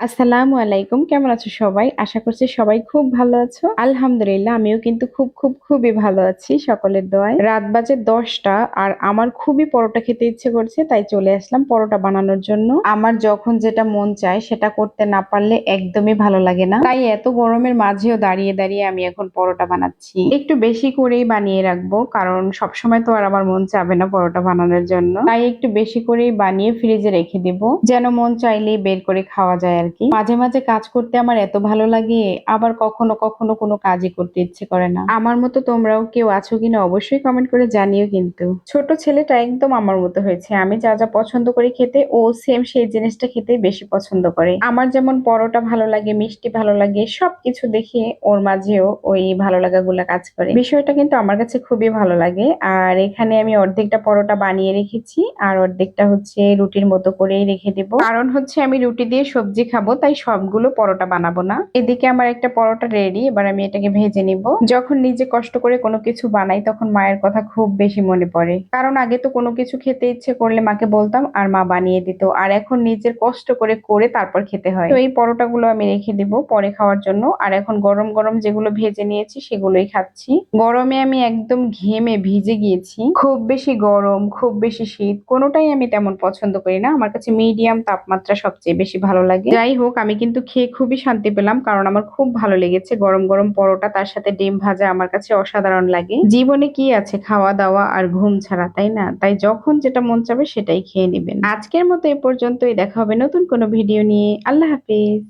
আসসালামু আলাইকুম। কেমন আছো সবাই? আশা করছি সবাই খুব ভালো আছো। আলহামদুলিল্লাহ আমিও কিন্তু খুবই ভালো আছি সকলের দোয়ায়। রাত বাজে 10টা আর আমার খুবই পরোটা খেতে ইচ্ছে করছে, তাই চলে আসলাম পরোটা বানানোর জন্য। আমার যখন যেটা মন চায় সেটা করতে না পারলে একদমই ভালো লাগে না। তাই এত গরমের মাঝেও দাঁড়িয়ে আমি এখন পরোটা বানাচ্ছি। একটু বেশি করেই বানিয়ে রাখবো, কারণ সবসময় তো আর আমার মন চাবে না পরোটা বানানোর জন্য। তাই একটু বেশি করেই বানিয়ে ফ্রিজে রেখে দিব, যেন মন চাইলেই বের করে খাওয়া যায় আর কি। মাঝে মাঝে কাজ করতে আমার এত ভালো লাগে, আবার কখনো কখনো কোনো কাজই করতে ইচ্ছে করে না। আমার মতো তোমরাও কেউ আছো কিনা অবশ্যই কমেন্ট করে জানিও। কিন্তু ছোট ছেলেটা একদম আমার মতো হয়েছে, আমি যা যা পছন্দ করি খেতে ও সেম সেই জিনিসটা খেতে বেশি পছন্দ করে। আমার যেমন পরোটা ভালো লাগে, মিষ্টি ভালো লাগে, সবকিছু দেখে ওর মাঝেও ওই ভালো লাগাগুলা কাজ করে। বিষয়টা কিন্তু আমার কাছে খুবই ভালো লাগে। আর এখানে আমি অর্ধেকটা পরোটা বানিয়ে রেখেছি, আর অর্ধেকটা হচ্ছে রুটির মতো করেই রেখে দিব। কারণ হচ্ছে আমি রুটি দিয়ে সবজি খাবো, তাই সবগুলো পরোটা বানাবো না। এদিকে আমার একটা পরোটা রেডি, এবার আমি এটাকে ভেজে নিব। যখন নিজে কষ্ট করে কোনো কিছু বানাই তখন মায়ের কথা খুব বেশি মনে পড়ে, কারণ আগে তো কোনো কিছু খেতে ইচ্ছে করলে মাকে বলতাম আর মা বানিয়ে দিত, আর এখন নিজের কষ্ট করে করে তারপর খেতে হয়। তো এই পরোটাগুলো আমি রেখে দিব পরে খাওয়ার জন্য। আর এখন গরম গরম যেগুলো ভেজে নিয়েছি সেগুলোই খাচ্ছি। গরমে আমি একদম ঘেমে ভিজে গিয়েছি। খুব বেশি গরম, খুব বেশি শীত কোনোটাই আমি তেমন পছন্দ করি না। আমার কাছে মিডিয়াম তাপমাত্রা সবচেয়ে বেশি ভালো লাগে। যাই হোক, আমি কিন্তু খেয়ে খুবই শান্তি পেলাম, কারণ আমার খুব ভালো লেগেছে। গরম গরম পরোটা তার সাথে ডিম ভাজা আমার কাছে অসাধারণ লাগে। জীবনে কি আছে খাওয়া দাওয়া আর ঘুম ছাড়া, তাই না? তাই যখন যেটা মন চাবে সেটাই খেয়ে নিবেন। আজকের মতো এ পর্যন্তই, দেখা হবে নতুন কোনো ভিডিও নিয়ে। আল্লাহ হাফিজ।